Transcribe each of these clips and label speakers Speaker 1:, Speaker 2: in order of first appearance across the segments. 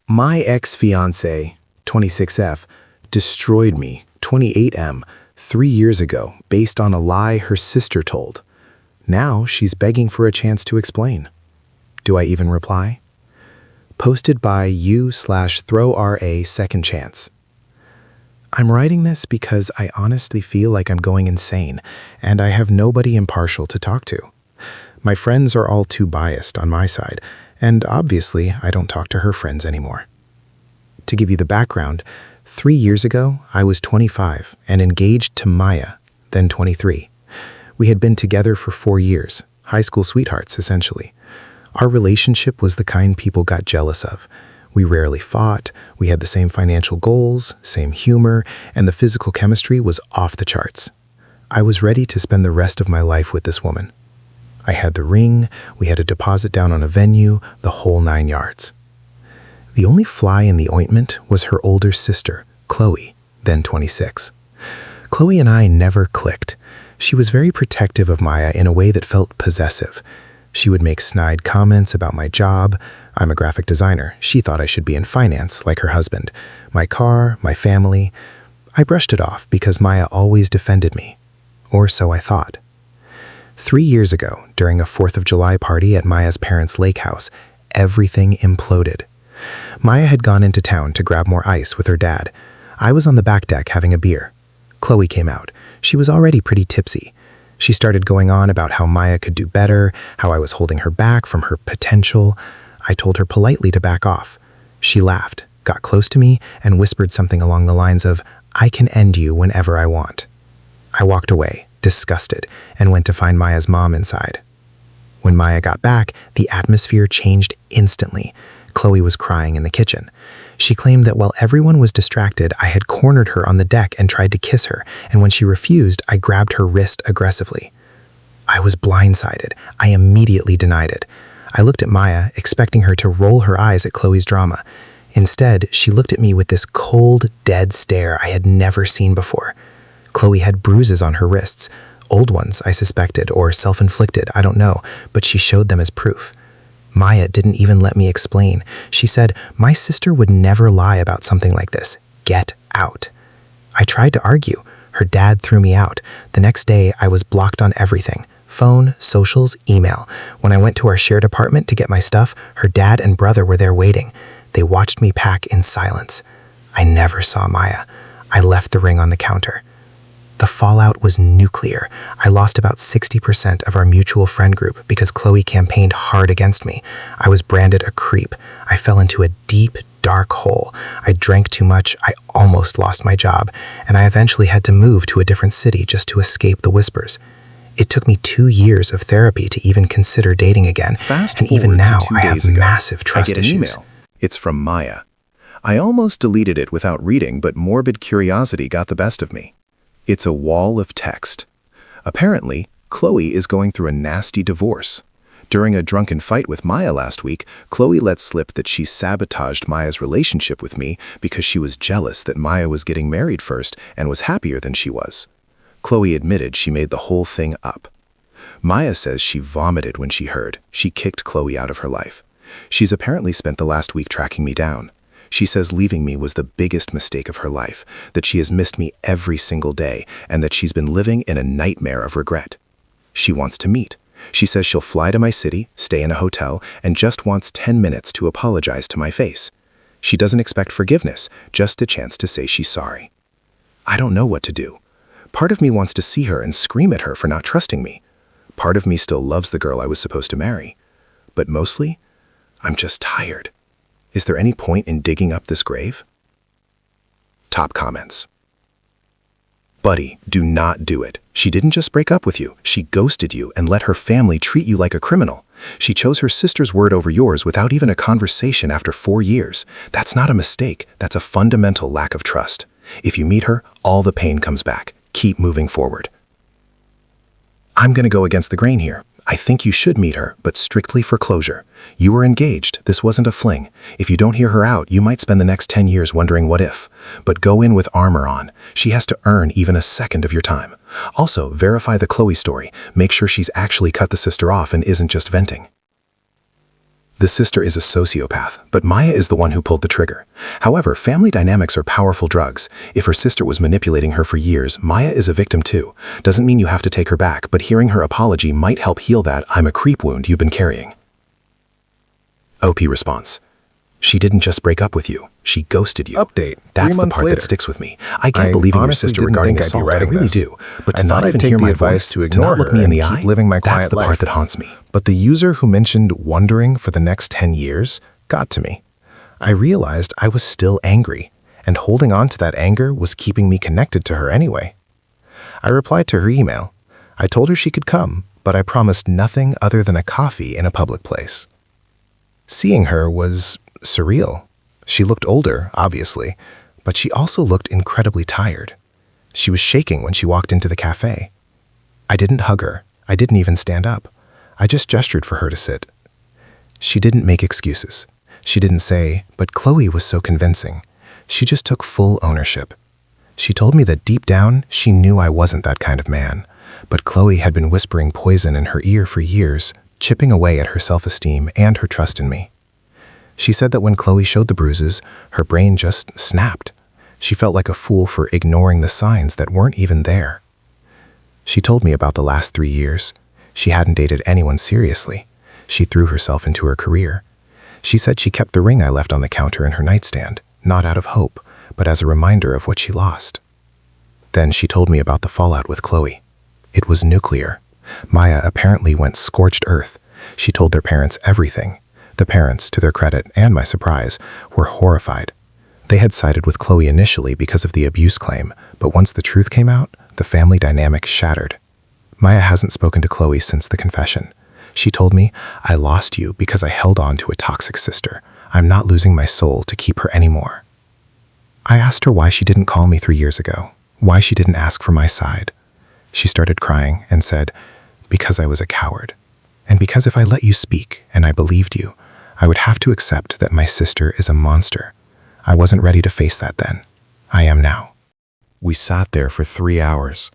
Speaker 1: My ex-fiancée, 26F, destroyed me, 28M, 3 years ago based on a lie her sister told. Now she's begging for a chance to explain. Do I even reply? Posted by you/throwra second chance. I'm writing this because I honestly feel like I'm going insane and I have nobody impartial to talk to. My friends are all too biased on my side, and obviously I don't talk to her friends anymore. To give you the background, 3 years ago I was 25 and engaged to Maya, then 23. We had been together for 4 years, high school sweethearts essentially. Our relationship was the kind people got jealous of. We rarely fought, we had the same financial goals, same humor, and the physical chemistry was off the charts. I was ready to spend the rest of my life with this woman. I had the ring, we had a deposit down on a venue, the whole 9 yards. The only fly in the ointment was her older sister, Chloe, then 26. Chloe and I never clicked. She was very protective of Maya in a way that felt possessive. She would make snide comments about my job. I'm a graphic designer. She thought I should be in finance, like her husband. My car, my family. I brushed it off because Maya always defended me. Or so I thought. 3 years ago, during a 4th of July party at Maya's parents' lake house, everything imploded. Maya had gone into town to grab more ice with her dad. I was on the back deck having a beer. Chloe came out. She was already pretty tipsy. She started going on about how Maya could do better, how I was holding her back from her potential. I told her politely to back off. She laughed, got close to me, and whispered something along the lines of, "I can end you whenever I want." I walked away, disgusted, and went to find Maya's mom inside. When Maya got back, the atmosphere changed instantly. Chloe was crying in the kitchen. She claimed that while everyone was distracted, I had cornered her on the deck and tried to kiss her, and when she refused, I grabbed her wrist aggressively. I was blindsided. I immediately denied it. I looked at Maya, expecting her to roll her eyes at Chloe's drama. Instead, she looked at me with this cold, dead stare I had never seen before. Chloe had bruises on her wrists. Old ones, I suspected, or self-inflicted, I don't know, but she showed them as proof. Maya didn't even let me explain. She said, "My sister would never lie about something like this. Get out." I tried to argue. Her dad threw me out. The next day, I was blocked on everything. Phone, socials, email. When I went to our shared apartment to get my stuff, her dad and brother were there waiting. They watched me pack in silence. I never saw Maya. I left the ring on the counter. The fallout was nuclear. I lost about 60% of our mutual friend group because Chloe campaigned hard against me. I was branded a creep. I fell into a deep, dark hole. I drank too much. I almost lost my job. And I eventually had to move to a different city just to escape the whispers. It took me 2 years of therapy to even consider dating again. And even now, I have massive trust issues.
Speaker 2: Email. It's from Maya. I almost deleted it without reading, but morbid curiosity got the best of me. It's a wall of text. Apparently, Chloe is going through a nasty divorce. During a drunken fight with Maya last week, Chloe let slip that she sabotaged Maya's relationship with me because she was jealous that Maya was getting married first and was happier than she was. Chloe admitted she made the whole thing up. Maya says she vomited when she heard. She kicked Chloe out of her life. She's apparently spent the last week tracking me down. She says leaving me was the biggest mistake of her life, that she has missed me every single day, and that she's been living in a nightmare of regret. She wants to meet. She says she'll fly to my city, stay in a hotel, and just wants 10 minutes to apologize to my face. She doesn't expect forgiveness, just a chance to say she's sorry. I don't know what to do. Part of me wants to see her and scream at her for not trusting me. Part of me still loves the girl I was supposed to marry. But mostly, I'm just tired. Is there any point in digging up this grave? Top comments. Buddy, do not do it. She didn't just break up with you. She ghosted you and let her family treat you like a criminal. She chose her sister's word over yours without even a conversation after 4 years. That's not a mistake. That's a fundamental lack of trust. If you meet her, all the pain comes back. Keep moving forward. I'm going to go against the grain here. I think you should meet her, but strictly for closure. You were engaged. This wasn't a fling. If you don't hear her out, you might spend the next 10 years wondering what if. But go in with armor on. She has to earn even a second of your time. Also, verify the Chloe story. Make sure she's actually cut the sister off and isn't just venting. The sister is a sociopath, but Maya is the one who pulled the trigger. However, family dynamics are powerful drugs. If her sister was manipulating her for years, Maya is a victim too. Doesn't mean you have to take her back, but hearing her apology might help heal that "I'm a creep" wound you've been carrying. OP response. She didn't just break up with you. She ghosted you.
Speaker 1: Update.
Speaker 2: That's
Speaker 1: 3
Speaker 2: the
Speaker 1: months
Speaker 2: part
Speaker 1: later.
Speaker 2: that sticks with me. I get believing your
Speaker 1: honestly
Speaker 2: sister
Speaker 1: didn't
Speaker 2: regarding
Speaker 1: think I'd be
Speaker 2: assault. I
Speaker 1: writing
Speaker 2: really
Speaker 1: this.
Speaker 2: do. But
Speaker 1: I
Speaker 2: to
Speaker 1: thought
Speaker 2: not
Speaker 1: I'd
Speaker 2: even
Speaker 1: take
Speaker 2: hear
Speaker 1: the
Speaker 2: my
Speaker 1: advice
Speaker 2: voice,
Speaker 1: to
Speaker 2: to
Speaker 1: ignore
Speaker 2: not look
Speaker 1: her
Speaker 2: me in
Speaker 1: and
Speaker 2: the
Speaker 1: keep
Speaker 2: eye,
Speaker 1: living my
Speaker 2: that's
Speaker 1: quiet
Speaker 2: the part
Speaker 1: life.
Speaker 2: that haunts me.
Speaker 1: But the user who mentioned wondering for the next 10 years got to me. I realized I was still angry, and holding on to that anger was keeping me connected to her anyway. I replied to her email. I told her she could come, but I promised nothing other than a coffee in a public place. Seeing her was surreal. She looked older, obviously, but she also looked incredibly tired. She was shaking when she walked into the cafe. I didn't hug her. I didn't even stand up. I just gestured for her to sit. She didn't make excuses. She didn't say, but Chloe was so convincing. She just took full ownership. She told me that deep down, she knew I wasn't that kind of man, but Chloe had been whispering poison in her ear for years, chipping away at her self-esteem and her trust in me. She said that when Chloe showed the bruises, her brain just snapped. She felt like a fool for ignoring the signs that weren't even there. She told me about the last 3 years. She hadn't dated anyone seriously. She threw herself into her career. She said she kept the ring I left on the counter in her nightstand, not out of hope, but as a reminder of what she lost. Then she told me about the fallout with Chloe. It was nuclear. Maya apparently went scorched earth. She told their parents everything. The parents, to their credit and my surprise, were horrified. They had sided with Chloe initially because of the abuse claim, but once the truth came out, the family dynamic shattered. Maya hasn't spoken to Chloe since the confession. She told me, "I lost you because I held on to a toxic sister. I'm not losing my soul to keep her anymore." I asked her why she didn't call me 3 years ago, why she didn't ask for my side. She started crying and said, "Because I was a coward. And because if I let you speak and I believed you, I would have to accept that my sister is a monster. I wasn't ready to face that then. I am now." We sat there for 3 hours.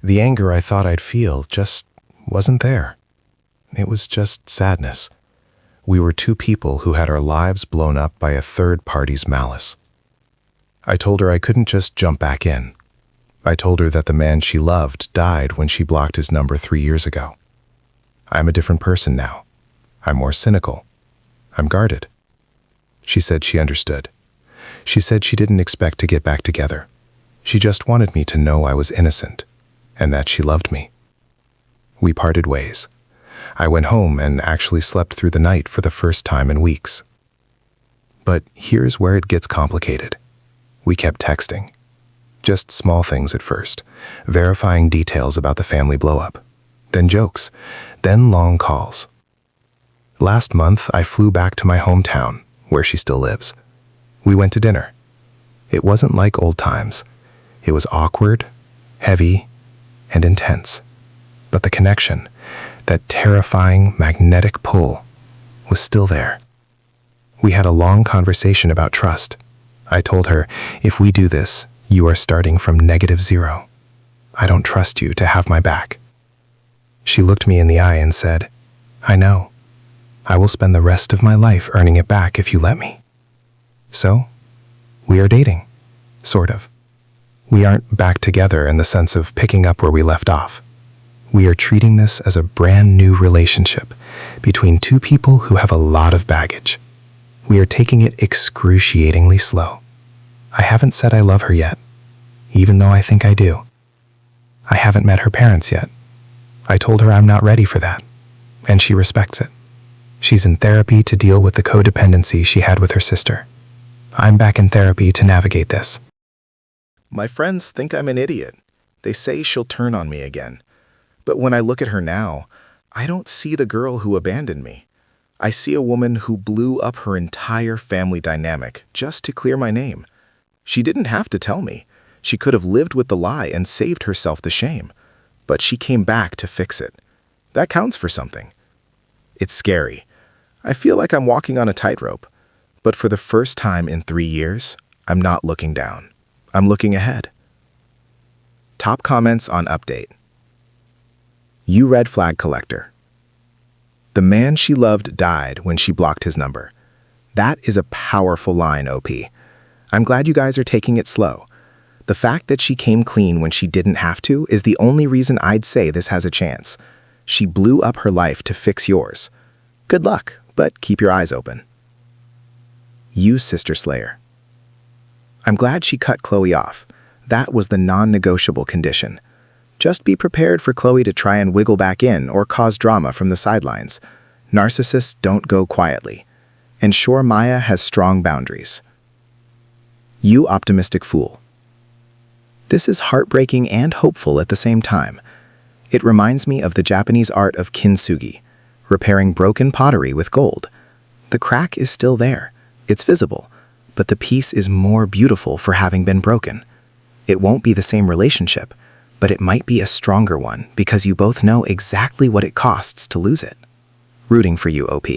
Speaker 1: The anger I thought I'd feel just wasn't there. It was just sadness. We were two people who had our lives blown up by a third party's malice. I told her I couldn't just jump back in. I told her that the man she loved died when she blocked his number 3 years ago. I'm a different person now. I'm more cynical. I'm guarded. She said she understood. She said she didn't expect to get back together. She just wanted me to know I was innocent, and that she loved me. We parted ways. I went home and actually slept through the night for the first time in weeks. But here's where it gets complicated. We kept texting. Just small things at first, verifying details about the family blow-up. Then jokes, then long calls. Last month, I flew back to my hometown, where she still lives. We went to dinner. It wasn't like old times. It was awkward, heavy, and intense. But the connection, that terrifying magnetic pull, was still there. We had a long conversation about trust. I told her, if we do this, you are starting from -0. I don't trust you to have my back. She looked me in the eye and said, I know. I will spend the rest of my life earning it back if you let me. So, we are dating. Sort of. We aren't back together in the sense of picking up where we left off. We are treating this as a brand new relationship between two people who have a lot of baggage. We are taking it excruciatingly slow. I haven't said I love her yet, even though I think I do. I haven't met her parents yet. I told her I'm not ready for that, and she respects it. She's in therapy to deal with the codependency she had with her sister. I'm back in therapy to navigate this. My friends think I'm an idiot. They say she'll turn on me again. But when I look at her now, I don't see the girl who abandoned me. I see a woman who blew up her entire family dynamic just to clear my name. She didn't have to tell me. She could have lived with the lie and saved herself the shame. But she came back to fix it. That counts for something. It's scary. I feel like I'm walking on a tightrope. But for the first time in 3 years, I'm not looking down. I'm looking ahead. Top comments on update. You red flag collector. The man she loved died when she blocked his number. That is a powerful line, OP. I'm glad you guys are taking it slow. The fact that she came clean when she didn't have to is the only reason I'd say this has a chance. She blew up her life to fix yours. Good luck, but keep your eyes open. You, Sister Slayer. I'm glad she cut Chloe off. That was the non-negotiable condition. Just be prepared for Chloe to try and wiggle back in or cause drama from the sidelines. Narcissists don't go quietly. Ensure Maya has strong boundaries. You, optimistic fool. This is heartbreaking and hopeful at the same time. It reminds me of the Japanese art of kintsugi, repairing broken pottery with gold. The crack is still there. It's visible, but the piece is more beautiful for having been broken. It won't be the same relationship, but it might be a stronger one because you both know exactly what it costs to lose it. Rooting for you, OP.